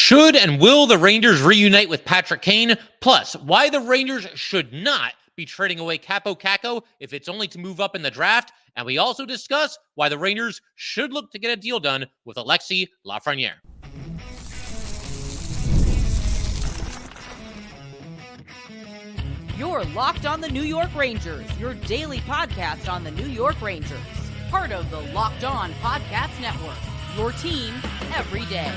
Should and will the Rangers reunite with Patrick Kane? Plus, why the Rangers should not be trading away Kaapo Kakko if it's only to move up in the draft. And we also discuss why the Rangers should look to get a deal done with Alexis Lafreniere. You're Locked on the New York Rangers, your daily podcast on the New York Rangers. Part of the Locked On Podcast Network, your team every day.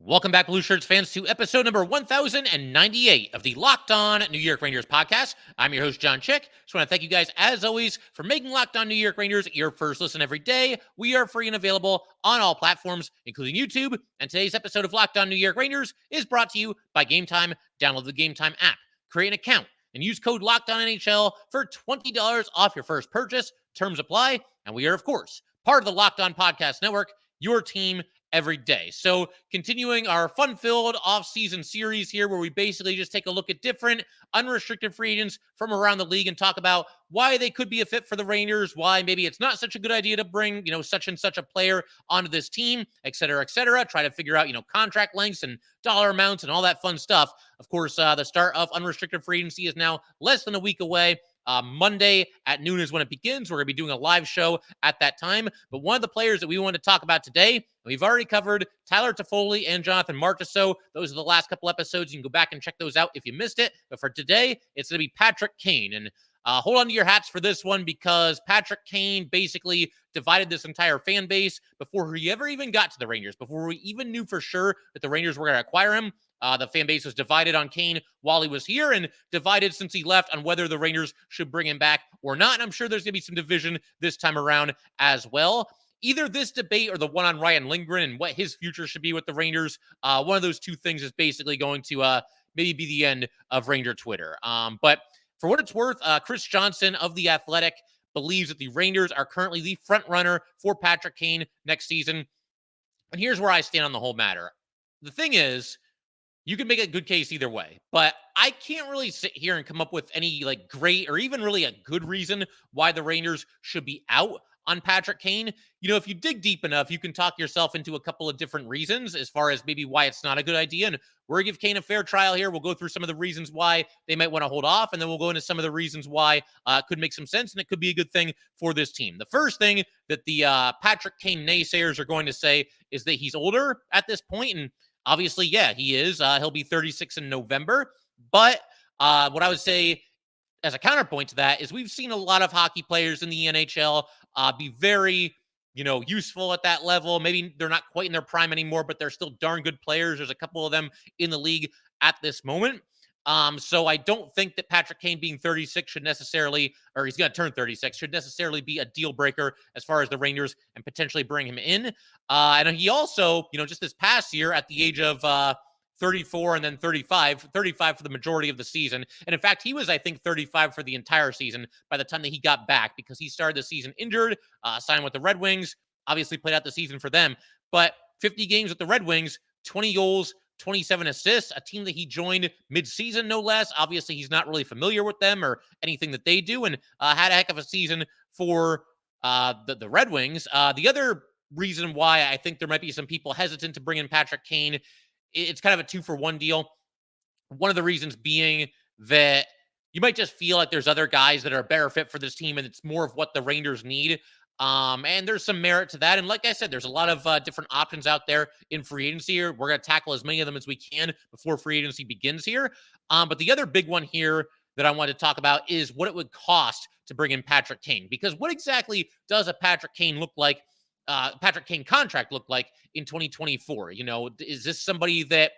Welcome back, Blue Shirts fans, to episode number 1098 of the Locked On New York Rangers podcast. I'm your host, John Chick. Just want to thank you guys, as always, for making Locked On New York Rangers your first listen every day. We are free and available on all platforms, including YouTube. And today's episode of Locked On New York Rangers is brought to you by Gametime. Download the Gametime app, create an account, and use code LOCKEDONNHL for $20 off your first purchase. Terms apply. And we are, of course, part of the Locked On Podcast Network, your team every day. So continuing our fun-filled off-season series here where we basically just take a look at different unrestricted free agents from around the league and talk about why they could be a fit for the Rangers, why maybe it's not such a good idea to bring, such and such a player onto this team, et cetera, et cetera. Try to figure out, contract lengths and dollar amounts and all that fun stuff. Of course, the start of unrestricted free agency is now less than a week away. Monday at noon is when it begins. We're going to be doing a live show at that time. But one of the players that we want to talk about today, we've already covered Tyler Toffoli and Jonathan Marchessault. Those are the last couple episodes. You can go back and check those out if you missed it. But for today, it's going to be Patrick Kane. And hold on to your hats for this one because Patrick Kane basically divided this entire fan base before he ever even got to the Rangers, before we even knew for sure that the Rangers were going to acquire him. The fan base was divided on Kane while he was here and divided since he left on whether the Rangers should bring him back or not. And I'm sure there's going to be some division this time around as well. Either this debate or the one on Ryan Lindgren and what his future should be with the Rangers, one of those two things is basically going to maybe be the end of Ranger Twitter. But for what it's worth, Chris Johnson of The Athletic believes that the Rangers are currently the front runner for Patrick Kane next season. And here's where I stand on the whole matter. The thing is, you can make a good case either way, but I can't really sit here and come up with any great or even really a good reason why the Rangers should be out on Patrick Kane. If you dig deep enough, you can talk yourself into a couple of different reasons as far as maybe why it's not a good idea. And we're going to give Kane a fair trial here. We'll go through some of the reasons why they might want to hold off, and then we'll go into some of the reasons why it could make some sense and it could be a good thing for this team. The first thing that the Patrick Kane naysayers are going to say is that he's older at this point, and obviously, yeah, he is. He'll be 36 in November. But what I would say as a counterpoint to that is we've seen a lot of hockey players in the NHL be very, useful at that level. Maybe they're not quite in their prime anymore, but they're still darn good players. There's a couple of them in the league at this moment. So I don't think that Patrick Kane being 36 should necessarily, or he's going to turn 36, should necessarily be a deal breaker as far as the Rangers and potentially bring him in. And he also, just this past year at the age of 34 and then 35 for the majority of the season. And in fact, he was, I think, 35 for the entire season by the time that he got back because he started the season injured, signed with the Red Wings, obviously played out the season for them. But 50 games with the Red Wings, 20 goals, 27 assists, a team that he joined mid-season, no less. Obviously, he's not really familiar with them or anything that they do, and had a heck of a season for the Red Wings. The other reason why I think there might be some people hesitant to bring in Patrick Kane, it's kind of a 2-for-1 deal. One of the reasons being that you might just feel like there's other guys that are a better fit for this team, and it's more of what the Rangers need. And there's some merit to that. And like I said, there's a lot of different options out there in free agency here. We're going to tackle as many of them as we can before free agency begins here. But the other big one here that I wanted to talk about is what it would cost to bring in Patrick Kane. Because what exactly does a Patrick Kane look like? Patrick Kane contract look like in 2024? Is this somebody that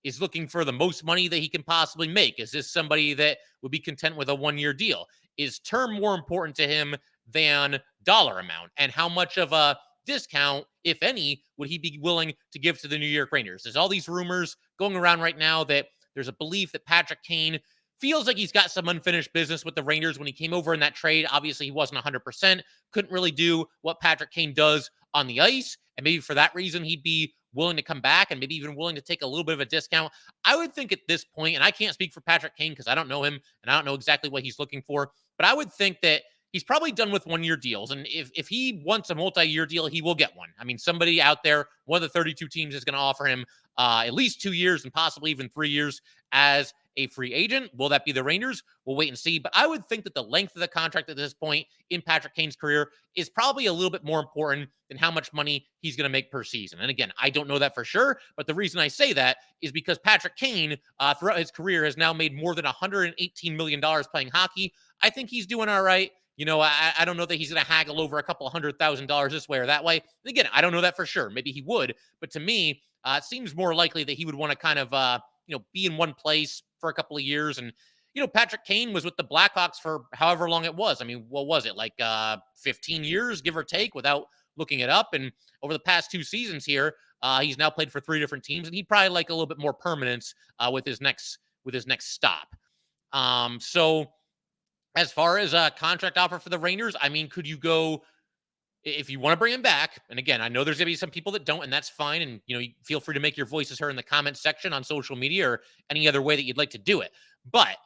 is looking for the most money that he can possibly make? Is this somebody that would be content with a one-year deal? Is term more important to him than dollar amount? And how much of a discount, if any, would he be willing to give to the New York Rangers? There's all these rumors going around right now that there's a belief that Patrick Kane feels like he's got some unfinished business with the Rangers. When he came over in that trade, obviously he wasn't 100%, couldn't really do what Patrick Kane does on the ice. And maybe for that reason, he'd be willing to come back and maybe even willing to take a little bit of a discount. I would think at this point, and I can't speak for Patrick Kane because I don't know him and I don't know exactly what he's looking for, but I would think that he's probably done with 1-year deals. And if he wants a multi-year deal, he will get one. I mean, somebody out there, one of the 32 teams is going to offer him at least 2 years and possibly even 3 years as a free agent. Will that be the Rangers? We'll wait and see. But I would think that the length of the contract at this point in Patrick Kane's career is probably a little bit more important than how much money he's going to make per season. And again, I don't know that for sure, but the reason I say that is because Patrick Kane, throughout his career, has now made more than $118 million playing hockey. I think he's doing all right. I don't know that he's going to haggle over a couple $100,000 this way or that way. And again, I don't know that for sure. Maybe he would, but to me, it seems more likely that he would want to kind of, be in one place for a couple of years. And, Patrick Kane was with the Blackhawks for however long it was. I mean, what was it? Like 15 years, give or take, without looking it up. And over the past 2 seasons here, he's now played for 3 different teams, and he'd probably like a little bit more permanence with his next stop. So as far as a contract offer for the Rangers, I mean, could you go, if you want to bring him back? And again, I know there's going to be some people that don't, and that's fine. And, you feel free to make your voices heard in the comments section on social media or any other way that you'd like to do it. But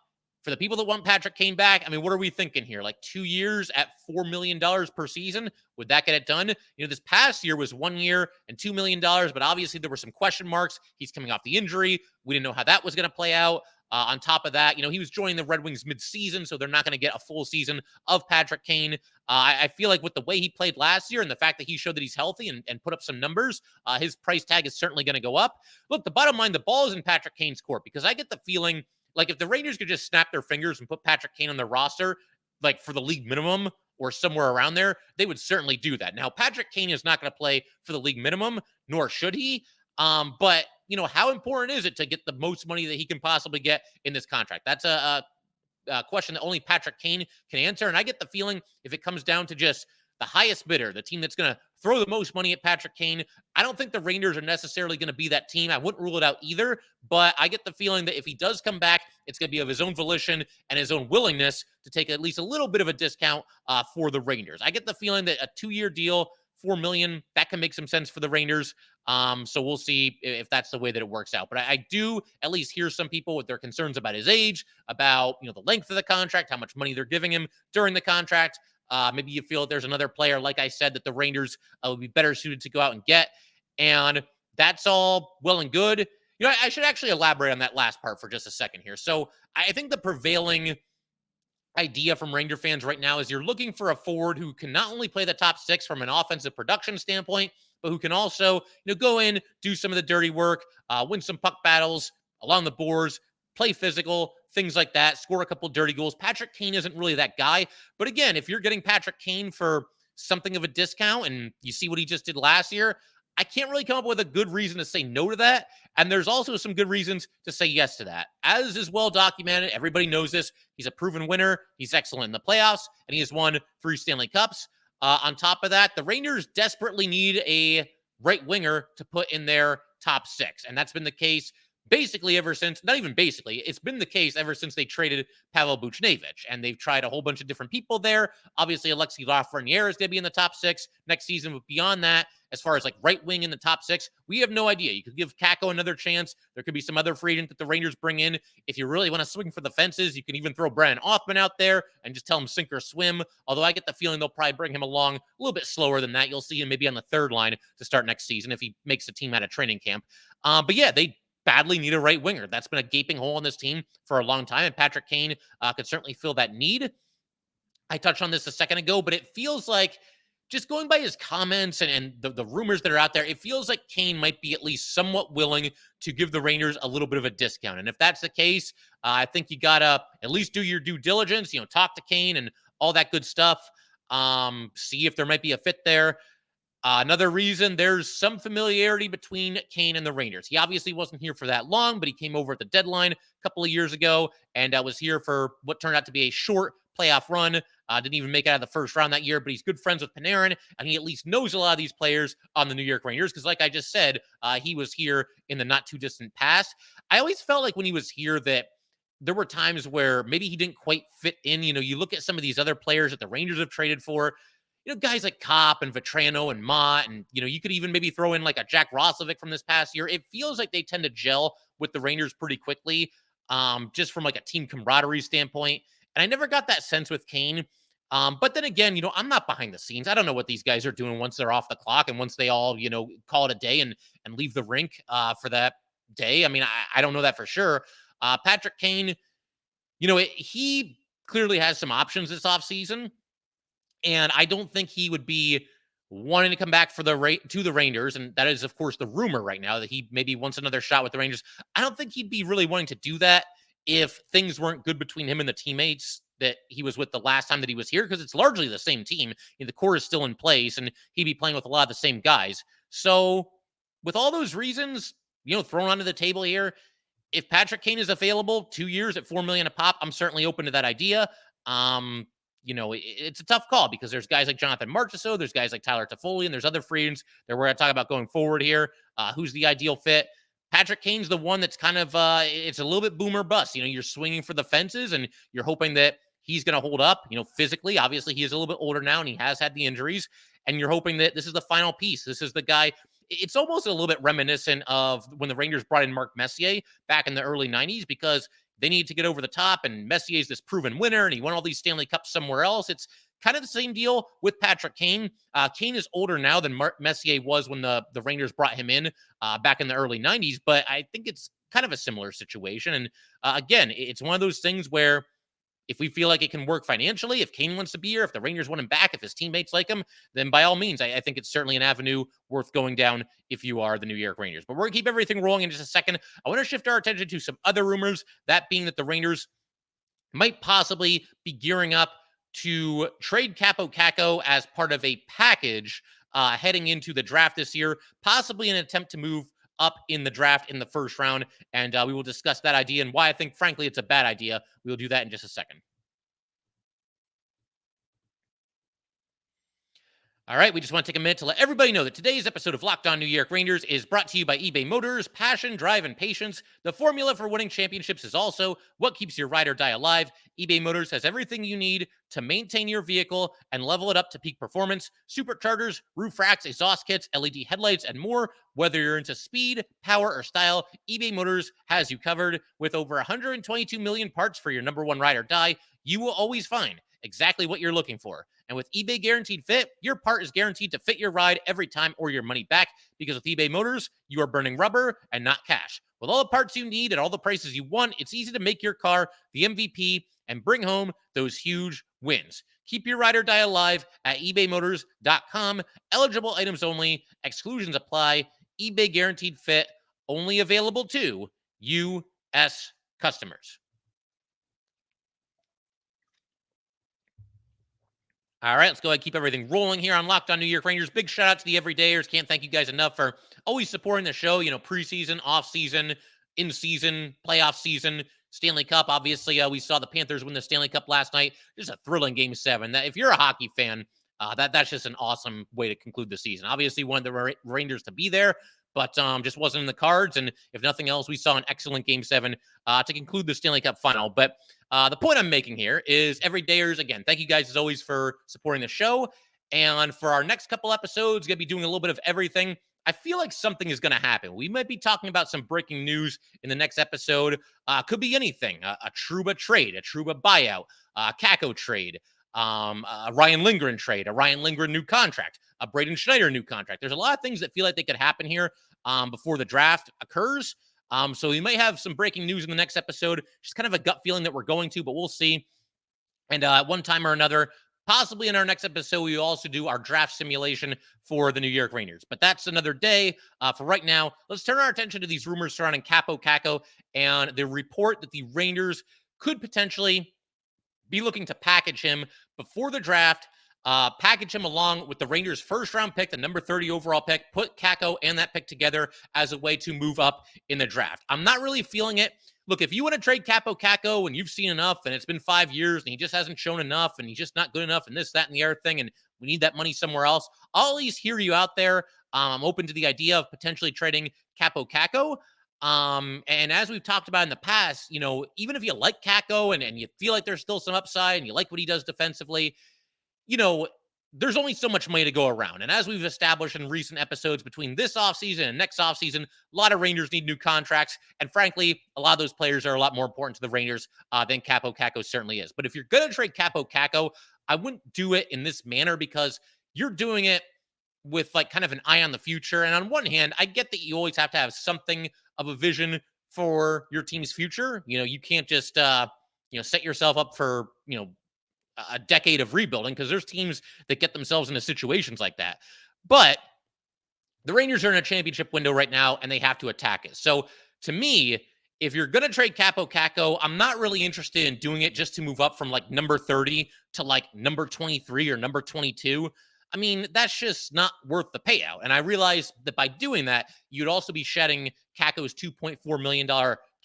for the people that want Patrick Kane back, I mean, what are we thinking here? Like 2 years at $4 million per season? Would that get it done? This past year was 1 year and $2 million, but obviously there were some question marks. He's coming off the injury. We didn't know how that was going to play out. On top of that, he was joining the Red Wings mid-season, so they're not going to get a full season of Patrick Kane. I feel like with the way he played last year and the fact that he showed that he's healthy and put up some numbers, his price tag is certainly going to go up. Look, the bottom line, the ball is in Patrick Kane's court, because I get the feeling like if the Rangers could just snap their fingers and put Patrick Kane on their roster, like for the league minimum or somewhere around there, they would certainly do that. Now, Patrick Kane is not going to play for the league minimum, nor should he. But how important is it to get the most money that he can possibly get in this contract? That's a question that only Patrick Kane can answer. And I get the feeling if it comes down to just the highest bidder, the team that's going to throw the most money at Patrick Kane, I don't think the Rangers are necessarily going to be that team. I wouldn't rule it out either, but I get the feeling that if he does come back, it's going to be of his own volition and his own willingness to take at least a little bit of a discount for the Rangers. I get the feeling that a 2-year deal, $4 million, that can make some sense for the Rangers. So we'll see if that's the way that it works out. But I do at least hear some people with their concerns about his age, about the length of the contract, how much money they're giving him during the contract. Maybe you feel that there's another player, like I said, that the Rangers would be better suited to go out and get. And that's all well and good. I should actually elaborate on that last part for just a second here. So I think the prevailing idea from Ranger fans right now is you're looking for a forward who can not only play the top 6 from an offensive production standpoint, but who can also, go in, do some of the dirty work, win some puck battles along the boards, play physical, things like that, score a couple dirty goals. Patrick Kane isn't really that guy. But again, if you're getting Patrick Kane for something of a discount and you see what he just did last year, I can't really come up with a good reason to say no to that. And there's also some good reasons to say yes to that. As is well documented, everybody knows this. He's a proven winner. He's excellent in the playoffs, and he has won 3 Stanley Cups. On top of that, the Rangers desperately need a right winger to put in their top 6. And that's been the case basically ever since, not even basically, it's been the case ever since they traded Pavel Buchnevich. And they've tried a whole bunch of different people there. Obviously, Alexis Lafreniere is going to be in the top 6 next season. But beyond that, as far as like right wing in the top 6, we have no idea. You could give Kakko another chance. There could be some other free agent that the Rangers bring in. If you really want to swing for the fences, you can even throw Brian Othman out there and just tell him sink or swim. Although I get the feeling they'll probably bring him along a little bit slower than that. You'll see him maybe on the 3rd line to start next season if he makes the team out of training camp. But yeah, they badly need a right winger. That's been a gaping hole in this team for a long time, and Patrick Kane could certainly fill that need. I touched on this a second ago, but it feels like, just going by his comments and the rumors that are out there, it feels like Kane might be at least somewhat willing to give the Rangers a little bit of a discount. And if that's the case, I think you got to at least do your due diligence, talk to Kane and all that good stuff. See if there might be a fit there. Another reason, there's some familiarity between Kane and the Rangers. He obviously wasn't here for that long, but he came over at the deadline a couple of years ago and was here for what turned out to be a short playoff run. Didn't even make it out of the first round that year, but he's good friends with Panarin, and he at least knows a lot of these players on the New York Rangers because, like I just said, he was here in the not-too-distant past. I always felt like when he was here that there were times where maybe he didn't quite fit in. You look at some of these other players that the Rangers have traded for, guys like Kopp and Vetrano and Mott, and, you could even maybe throw in like a Jack Roslovic from this past year. It feels like they tend to gel with the Rangers pretty quickly, just from like a team camaraderie standpoint. And I never got that sense with Kane. But then again, I'm not behind the scenes. I don't know what these guys are doing once they're off the clock and once they all, call it a day and leave the rink for that day. I mean, I don't know that for sure. Patrick Kane, he clearly has some options this offseason. And I don't think he would be wanting to come back for to the Rangers. And that is, of course, the rumor right now that he maybe wants another shot with the Rangers. I don't think he'd be really wanting to do that if things weren't good between him and the teammates that he was with the last time that he was here, because it's largely the same team. The core is still in place, and he'd be playing with a lot of the same guys. So with all those reasons, thrown onto the table here, if Patrick Kane is available 2 years at $4 million a pop, I'm certainly open to that idea. It's a tough call because there's guys like Jonathan Marchessault, there's guys like Tyler Toffoli, and there's other free agents that we're going to talk about going forward here. Who's the ideal fit? Patrick Kane's the one that's kind of, it's a little bit boomer bust. You're swinging for the fences and you're hoping that he's going to hold up, physically. Obviously, he is a little bit older now and he has had the injuries. And you're hoping that this is the final piece. This is the guy. It's almost a little bit reminiscent of when the Rangers brought in Mark Messier back in the early 90s, because they need to get over the top, and Messier's this proven winner, and he won all these Stanley Cups somewhere else. It's kind of the same deal with Patrick Kane. Kane is older now than Messier was when the Rangers brought him in back in the early 90s, but I think it's kind of a similar situation. And again, it's one of those things where if we feel like it can work financially, if Kane wants to be here, if the Rangers want him back, if his teammates like him, then by all means, I think it's certainly an avenue worth going down if you are the New York Rangers. But we're going to keep everything rolling in just a second. I want to shift our attention to some other rumors, that being that the Rangers might possibly be gearing up to trade Kaapo Kakko as part of a package heading into the draft this year, possibly an attempt to move up in the draft in the first round. And we will discuss that idea and why I think, frankly, it's a bad idea. We'll do that in just a second. All right, we just want to take a minute to let everybody know that today's episode of Locked On New York Rangers is brought to you by eBay Motors. Passion, drive, and patience. The formula for winning championships is also what keeps your ride or die alive. eBay Motors has everything you need to maintain your vehicle and level it up to peak performance. Superchargers, roof racks, exhaust kits, LED headlights, and more. Whether you're into speed, power, or style, eBay Motors has you covered. With over 122 million parts for your number one ride or die, you will always find exactly what you're looking for. And with eBay Guaranteed Fit, your part is guaranteed to fit your ride every time or your money back, because with eBay Motors, you are burning rubber and not cash. With all the parts you need at all the prices you want, it's easy to make your car the MVP and bring home those huge wins. Keep your ride or die alive at ebaymotors.com. Eligible items only. Exclusions apply. eBay Guaranteed Fit, only available to U.S. customers. All right, let's go ahead and keep everything rolling here on Locked On New York Rangers. Big shout out to the everydayers. Can't thank you guys enough for always supporting the show. Preseason, off-season, in-season, playoff season, Stanley Cup. Obviously, we saw the Panthers win the Stanley Cup last night. Just a thrilling Game 7. That if you're a hockey fan, that's just an awesome way to conclude the season. Obviously, wanted the Rangers to be there, but just wasn't in the cards. And if nothing else, we saw an excellent Game 7 to conclude the Stanley Cup final. But the point I'm making here is everydayers, again, thank you guys as always for supporting the show. And for our next couple episodes, going to be doing a little bit of everything. I feel like something is going to happen. We might be talking about some breaking news in the next episode. Could be anything. A Trouba trade, a Trouba buyout, a Kakko trade, a Ryan Lindgren trade, a Ryan Lindgren new contract, a Braden Schneider new contract. There's a lot of things that feel like they could happen here before the draft occurs. So we might have some breaking news in the next episode. Just kind of a gut feeling that we're going to, but we'll see. And at one time or another, possibly in our next episode, we will also do our draft simulation for the New York Rangers. But that's another day. For right now, let's turn our attention to these rumors surrounding Kaapo Kakko and the report that the Rangers could potentially be looking to package him before the draft. Package him along with the Rangers' first-round pick, the number 30 overall pick, put Kakko and that pick together as a way to move up in the draft. I'm not really feeling it. Look, if you want to trade Kaapo Kakko and you've seen enough and it's been 5 years and he just hasn't shown enough and he's just not good enough and this, that, and the other thing, and we need that money somewhere else, I'll at least hear you out there. I'm open to the idea of potentially trading Kaapo Kakko. And as we've talked about in the past, even if you like Kakko and you feel like there's still some upside and you like what he does defensively, there's only so much money to go around. And as we've established in recent episodes, between this offseason and next offseason, a lot of Rangers need new contracts. And frankly, a lot of those players are a lot more important to the Rangers than Kaapo Kakko certainly is. But if you're going to trade Kaapo Kakko, I wouldn't do it in this manner because you're doing it with like kind of an eye on the future. And on one hand, I get that you always have to have something of a vision for your team's future. You can't just set yourself up for a decade of rebuilding, because there's teams that get themselves into situations like that. But the Rangers are in a championship window right now, and they have to attack it. So to me, if you're going to trade Kaapo Kakko, I'm not really interested in doing it just to move up from like number 30 to like number 23 or number 22. I mean, that's just not worth the payout. And I realize that by doing that, you'd also be shedding Kakko's $2.4 million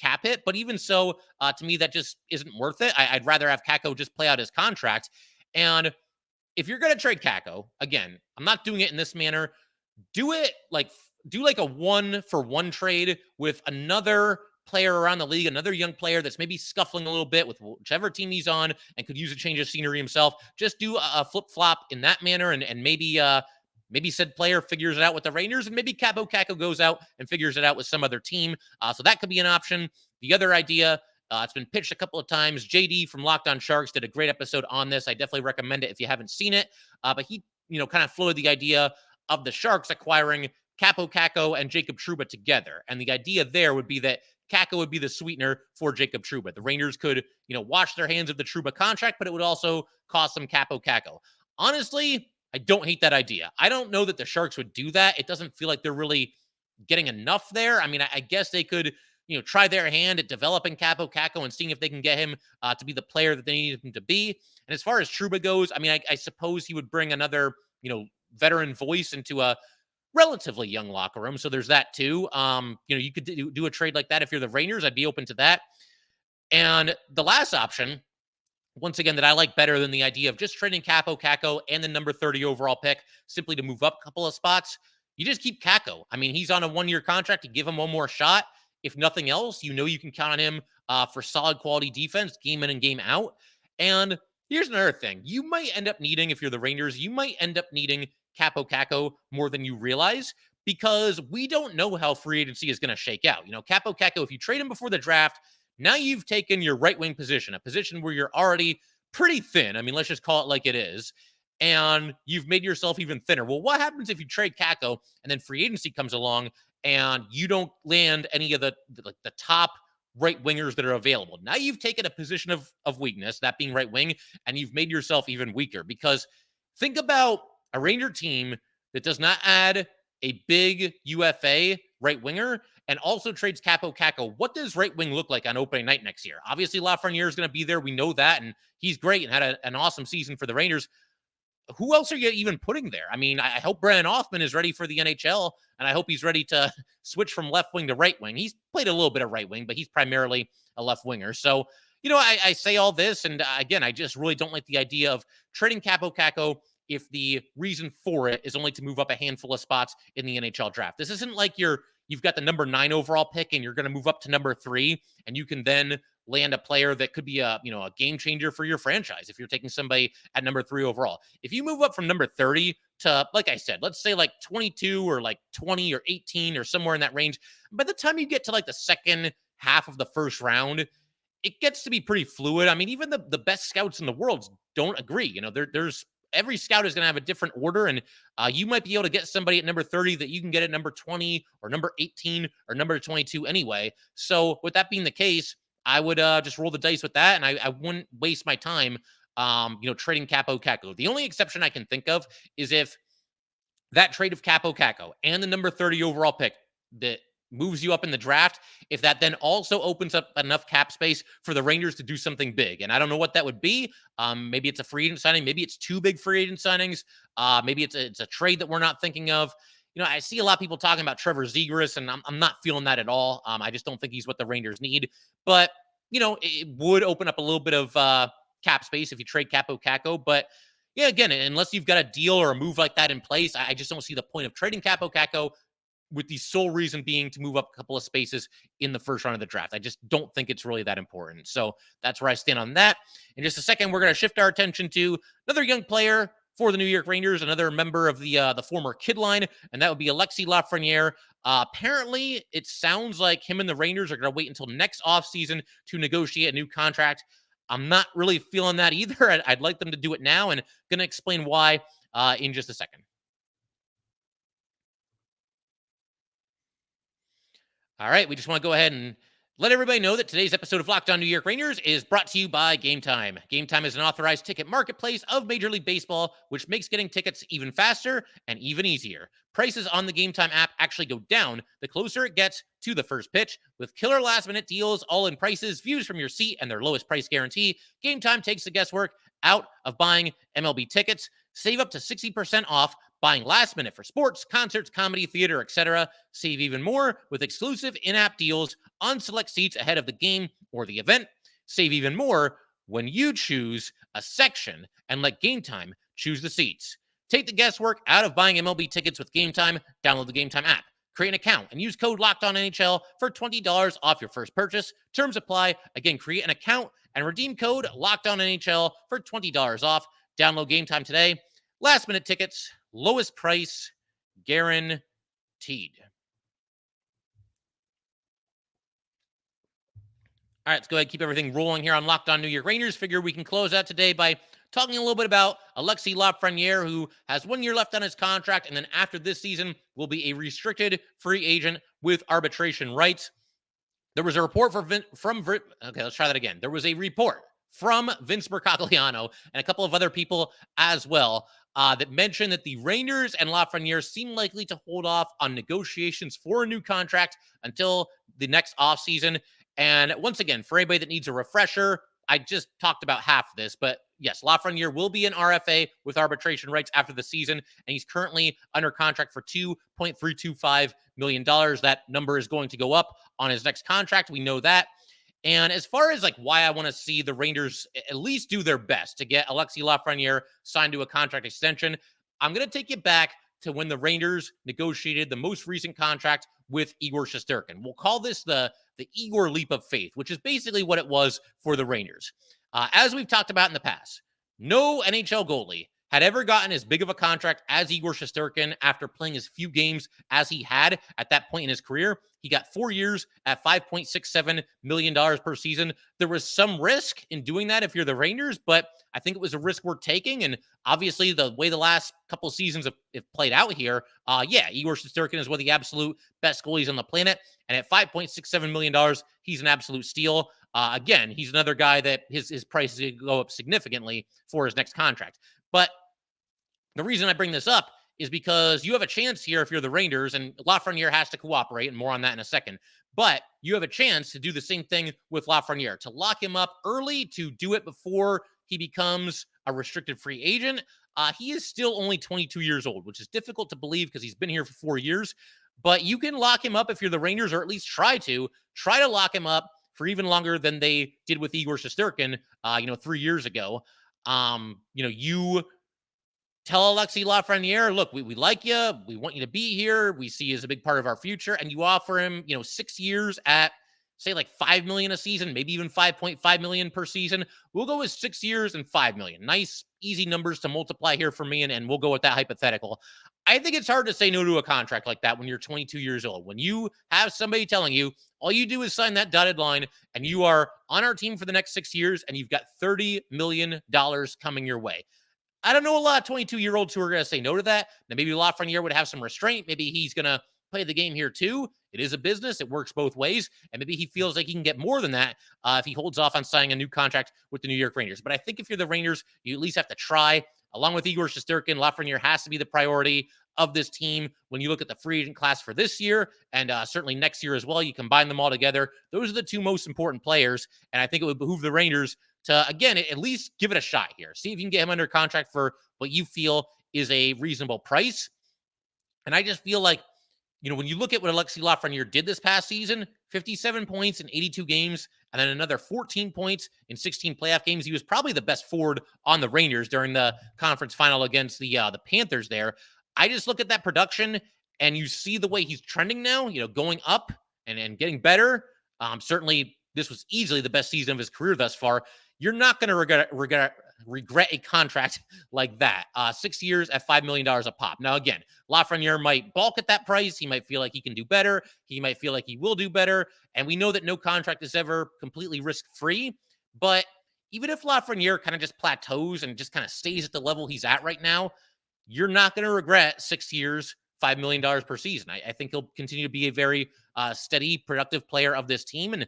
cap hit. But even so, to me, that just isn't worth it. I'd rather have Kakko just play out his contract. And if you're going to trade Kakko, again, I'm not doing it in this manner. Do like a 1-for-1 trade with another player around the league, another young player that's maybe scuffling a little bit with whichever team he's on and could use a change of scenery himself. Just do a flip-flop in that manner, and maybe said player figures it out with the Rangers, and maybe Kaapo Kakko goes out and figures it out with some other team. So that could be an option. The other idea, it's been pitched a couple of times. JD from Locked On Sharks did a great episode on this. I definitely recommend it if you haven't seen it. But he, kind of floated the idea of the Sharks acquiring Kaapo Kakko and Jacob Trouba together. And the idea there would be that Kakko would be the sweetener for Jacob Trouba. The Rangers could, wash their hands of the Trouba contract, but it would also cost them Kaapo Kakko. Honestly, I don't hate that idea. I don't know that the Sharks would do that. It doesn't feel like they're really getting enough there. I mean, I guess they could, try their hand at developing Kaapo Kakko and seeing if they can get him to be the player that they need him to be. And as far as Trouba goes, I mean, I suppose he would bring another, veteran voice into a relatively young locker room. So there's that too. You could do a trade like that. If you're the Rangers, I'd be open to that. And the last option, once again, that I like better than the idea of just trading Kaapo Kakko and the number 30 overall pick simply to move up a couple of spots, you just keep Kakko. I mean, he's on a 1-year contract. To give him one more shot. If nothing else, you can count on him for solid quality defense, game in and game out. And here's another thing. You might end up needing, if you're the Rangers, you might end up needing Kaapo Kakko more than you realize, because we don't know how free agency is going to shake out. Kaapo Kakko, if you trade him before the draft, now you've taken your right wing position, a position where you're already pretty thin. I mean, let's just call it like it is. And you've made yourself even thinner. Well, what happens if you trade Kakko and then free agency comes along and you don't land any of the top right wingers that are available? Now you've taken a position of weakness, that being right wing, and you've made yourself even weaker. Because think about a Ranger team that does not add a big UFA right winger and also trades Kaapo Kakko. What does right wing look like on opening night next year? Obviously, Lafreniere is going to be there. We know that, and he's great and had an awesome season for the Rangers. Who else are you even putting there? I mean, I hope Brennan Othmann is ready for the NHL, and I hope he's ready to switch from left wing to right wing. He's played a little bit of right wing, but he's primarily a left winger. So, I say all this, and again, I just really don't like the idea of trading Kaapo Kakko if the reason for it is only to move up a handful of spots in the NHL draft. This isn't like you've got the number 9 overall pick and you're going to move up to number 3, and you can then land a player that could be a game changer for your franchise if you're taking somebody at number 3 overall. If you move up from number 30 to, like I said, let's say like 22 or like 20 or 18 or somewhere in that range, by the time you get to like the second half of the first round, it gets to be pretty fluid. I mean, even the best scouts in the world don't agree. There's every scout is going to have a different order, and you might be able to get somebody at number 30 that you can get at number 20 or number 18 or number 22 anyway. So with that being the case, I would just roll the dice with that, and I wouldn't waste my time, trading Kaapo Kakko. The only exception I can think of is if that trade of Kaapo Kakko and the number 30 overall pick that moves you up in the draft, if that then also opens up enough cap space for the Rangers to do something big. And I don't know what that would be. Maybe it's a free agent signing. Maybe it's 2 big free agent signings. Maybe it's a trade that we're not thinking of. I see a lot of people talking about Trevor Zegras, and I'm not feeling that at all. I just don't think he's what the Rangers need. But, it would open up a little bit of cap space if you trade Kaapo Kakko. But, yeah, again, unless you've got a deal or a move like that in place, I just don't see the point of trading Kaapo Kakko, with the sole reason being to move up a couple of spaces in the first round of the draft. I just don't think it's really that important. So that's where I stand on that. In just a second, we're going to shift our attention to another young player for the New York Rangers, another member of the former kid line, and that would be Alexis Lafreniere. Apparently, it sounds like him and the Rangers are going to wait until next offseason to negotiate a new contract. I'm not really feeling that either. I'd like them to do it now, and going to explain why in just a second. All right, we just want to go ahead and let everybody know that today's episode of Locked On New York Rangers is brought to you by Gametime. Gametime is an authorized ticket marketplace of Major League Baseball, which makes getting tickets even faster and even easier. Prices on the Gametime app actually go down the closer it gets to the first pitch. With killer last-minute deals, all-in prices, views from your seat, and their lowest price guarantee, Gametime takes the guesswork out of buying MLB tickets. Save up to 60% off buying last minute for sports, concerts, comedy, theater, etc. Save even more with exclusive in-app deals on select seats ahead of the game or the event. Save even more when you choose a section and let Gametime choose the seats. Take the guesswork out of buying MLB tickets with Gametime. Download the Gametime app. Create an account and use code LOCKEDONNHL for $20 off your first purchase. Terms apply. Again, create an account and redeem code LOCKEDONNHL for $20 off. Download Gametime today. Last minute tickets, lowest price, guaranteed. All right, let's go ahead and keep everything rolling here on Locked On New York Rangers. Figure we can close out today by talking a little bit about Alexis Lafreniere, who has 1 year left on his contract, and then after this season will be a restricted free agent with arbitration rights. There was a report let's try that again. There was a report from Vince Mercogliano and a couple of other people as well that mentioned that the Rangers and Lafreniere seem likely to hold off on negotiations for a new contract until the next offseason. And once again, for anybody that needs a refresher, I just talked about half of this, but yes, Lafreniere will be an RFA with arbitration rights after the season, and he's currently under contract for $2.325 million. That number is going to go up on his next contract. We know that. And as far as like why I want to see the Rangers at least do their best to get Alexis Lafreniere signed to a contract extension, I'm going to take you back to when the Rangers negotiated the most recent contract with Igor Shesterkin. We'll call this the Igor leap of faith, which is basically what it was for the Rangers. As we've talked about in the past, no NHL goalie had ever gotten as big of a contract as Igor Shesterkin after playing as few games as he had at that point in his career. He got 4 years at $5.67 million per season. There was some risk in doing that if you're the Rangers, but I think it was a risk worth taking. And obviously, the way the last couple of seasons have played out here, Igor Shesterkin is one of the absolute best goalies on the planet. And at $5.67 million, he's an absolute steal. Again, he's another guy that his price is going to go up significantly for his next contract. But the reason I bring this up is because you have a chance here if you're the Rangers, and Lafreniere has to cooperate, and more on that in a second. But you have a chance to do the same thing with Lafreniere, to lock him up early, to do it before he becomes a restricted free agent. He is still only 22 years old, which is difficult to believe because he's been here for 4 years. But you can lock him up if you're the Rangers, or at least try to lock him up for even longer than they did with Igor Shesterkin, 3 years ago. You tell Alexis Lafreniere, look, we like you. We want you to be here. We see you as a big part of our future. And you offer him, 6 years at, say, like $5 million a season, maybe even $5.5 million per season. We'll go with 6 years and $5 million. Nice, easy numbers to multiply here for me, and we'll go with that hypothetical. I think it's hard to say no to a contract like that when you're 22 years old. When you have somebody telling you, all you do is sign that dotted line, and you are on our team for the next 6 years, and you've got $30 million coming your way. I don't know a lot of 22-year-olds who are going to say no to that. Now, maybe Lafreniere would have some restraint. Maybe he's going to play the game here too. It is a business. It works both ways. And maybe he feels like he can get more than that if he holds off on signing a new contract with the New York Rangers. But I think if you're the Rangers, you at least have to try. Along with Igor Shesterkin, Lafreniere has to be the priority of this team. When you look at the free agent class for this year and certainly next year as well, you combine them all together. Those are the two most important players. And I think it would behoove the Rangers to, again, at least give it a shot here. See if you can get him under contract for what you feel is a reasonable price. And I just feel like, when you look at what Alexis Lafreniere did this past season, 57 points in 82 games, and then another 14 points in 16 playoff games. He was probably the best forward on the Rangers during the conference final against the Panthers there. I just look at that production, and you see the way he's trending now, going up and getting better. Certainly, this was easily the best season of his career thus far. You're not going to regret a contract like that. 6 years at $5 million a pop. Now, again, Lafreniere might balk at that price. He might feel like he can do better. He might feel like he will do better. And we know that no contract is ever completely risk-free. But even if Lafreniere kind of just plateaus and just kind of stays at the level he's at right now, you're not going to regret 6 years, $5 million per season. I think he'll continue to be a very steady, productive player of this team, and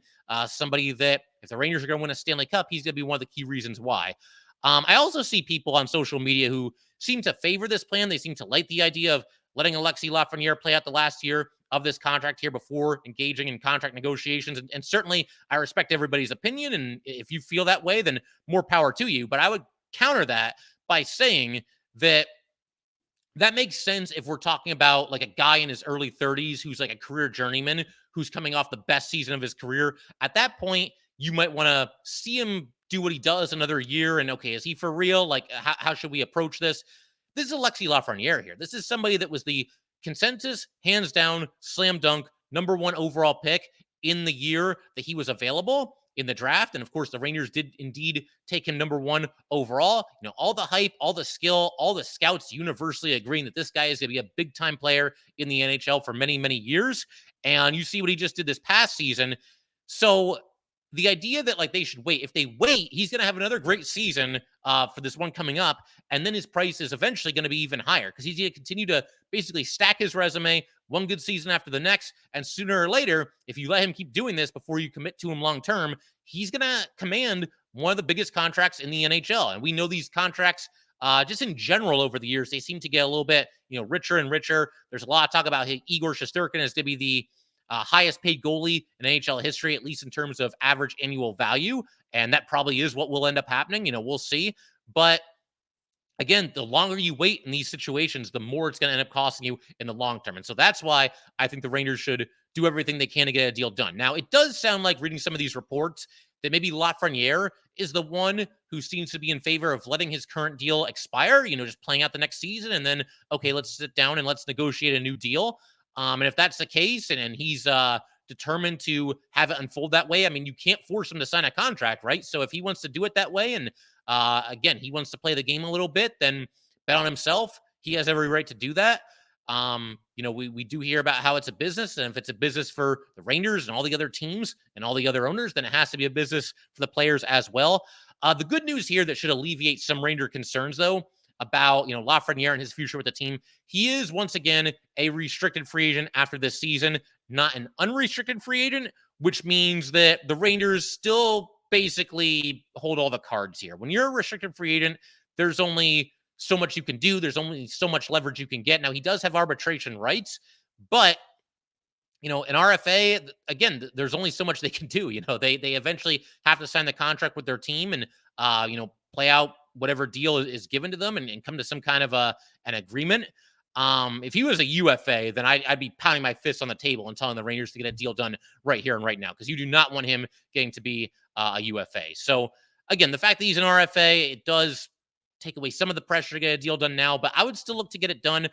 somebody that if the Rangers are going to win a Stanley Cup, he's going to be one of the key reasons why. I also see people on social media who seem to favor this plan. They seem to like the idea of letting Alexis Lafreniere play out the last year of this contract here before engaging in contract negotiations. And certainly, I respect everybody's opinion. And if you feel that way, then more power to you. But I would counter that by saying that makes sense if we're talking about like a guy in his early 30s who's like a career journeyman who's coming off the best season of his career. At that point, you might want to see him do what he does another year. And okay, is he for real? Like, how should we approach this? This is Alexis Lafreniere here. This is somebody that was the consensus, hands down, slam dunk, number 1 overall pick in the year that he was available in the draft. And of course, the Rangers did indeed take him number 1 overall. You know, all the hype, all the skill, all the scouts universally agreeing that this guy is going to be a big time player in the NHL for many, many years. And you see what he just did this past season. So the idea that like they should wait, if they wait, he's going to have another great season for this one coming up. And then his price is eventually going to be even higher because he's going to continue to basically stack his resume one good season after the next. And sooner or later, if you let him keep doing this before you commit to him long term, he's going to command one of the biggest contracts in the NHL. And we know these contracts just in general over the years, they seem to get a little bit, richer and richer. There's a lot of talk about Igor Shesterkin is to be the highest paid goalie in NHL history, at least in terms of average annual value. And that probably is what will end up happening. We'll see. But again, the longer you wait in these situations, the more it's going to end up costing you in the long term. And so that's why I think the Rangers should do everything they can to get a deal done. Now, it does sound like reading some of these reports that maybe Lafreniere is the one who seems to be in favor of letting his current deal expire, just playing out the next season. And then, okay, let's sit down and let's negotiate a new deal. And if that's the case and he's determined to have it unfold that way, I mean, you can't force him to sign a contract, right? So if he wants to do it that way and again, he wants to play the game a little bit, then bet on himself. He has every right to do that. We do hear about how it's a business, and if it's a business for the Rangers and all the other teams and all the other owners, then it has to be a business for the players as well. The good news here that should alleviate some Ranger concerns, though, about Lafreniere and his future with the team. He is once again a restricted free agent after this season, not an unrestricted free agent, which means that the Rangers still basically hold all the cards here. When you're a restricted free agent, there's only so much you can do. There's only so much leverage you can get. Now, he does have arbitration rights, but an RFA, again, there's only so much they can do. They eventually have to sign the contract with their team and play out whatever deal is given to them and come to some kind of an agreement. If he was a UFA, then I'd be pounding my fists on the table and telling the Rangers to get a deal done right here and right now, because you do not want him getting to be a UFA. So again, the fact that he's an RFA, it does take away some of the pressure to get a deal done now, but I would still look to get it done.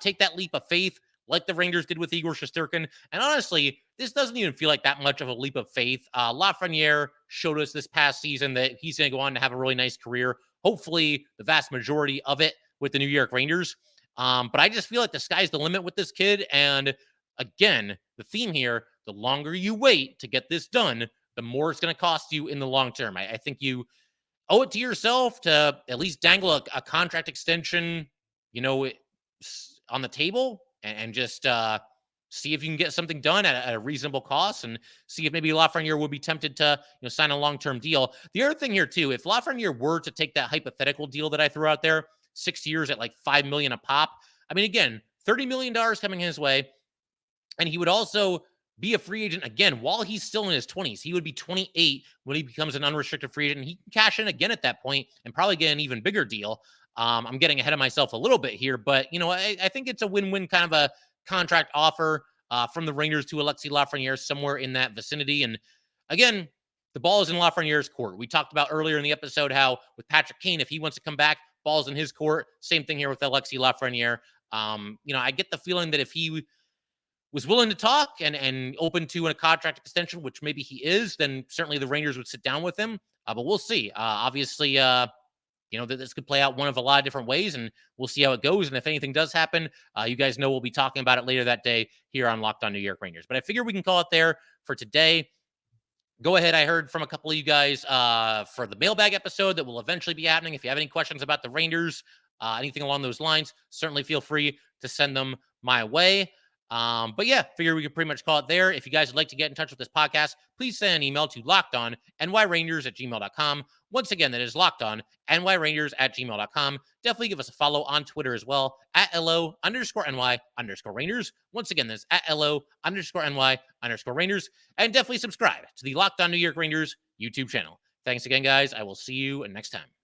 Take that leap of faith like the Rangers did with Igor Shesterkin. And honestly, this doesn't even feel like that much of a leap of faith. Lafreniere showed us this past season that he's going to go on to have a really nice career. Hopefully, the vast majority of it with the New York Rangers. But I just feel like the sky's the limit with this kid. And again, the theme here, the longer you wait to get this done, the more it's going to cost you in the long term. I think you owe it to yourself to at least dangle a contract extension, on the table and just see if you can get something done at a reasonable cost and see if maybe Lafreniere would be tempted to sign a long-term deal. The other thing here too, if Lafreniere were to take that hypothetical deal that I threw out there, 6 years at like $5 million a pop, I mean, again, $30 million coming his way, and he would also be a free agent again while he's still in his 20s. He would be 28 when he becomes an unrestricted free agent, and he can cash in again at that point and probably get an even bigger deal. I'm getting ahead of myself a little bit here, but I think it's a win-win kind of a contract offer from the Rangers to Alexis Lafreniere, somewhere in that vicinity. And again, the ball is in Lafreniere's court. We talked about earlier in the episode how with Patrick Kane, if he wants to come back, ball's in his court. Same thing here with Alexis Lafreniere. I get the feeling that if he was willing to talk and open to a contract extension, which maybe he is, then certainly the Rangers would sit down with him. But we'll see. Obviously, that this could play out one of a lot of different ways, and we'll see how it goes. And if anything does happen, you guys know we'll be talking about it later that day here on Locked On New York Rangers. But I figure we can call it there for today. go ahead. I heard from a couple of you guys for the mailbag episode that will eventually be happening. If you have any questions about the Rangers, anything along those lines, certainly feel free to send them my way. But yeah, figure we could pretty much call it there. If you guys would like to get in touch with this podcast, please send an email to lockedonnyrangers@gmail.com. Once again, that is lockedonnyrangers@gmail.com. Definitely give us a follow on Twitter as well at LO_NY_Rangers. Once again, that's at LO_NY_Rangers. And definitely subscribe to the Locked On New York Rangers YouTube channel. Thanks again, guys. I will see you next time.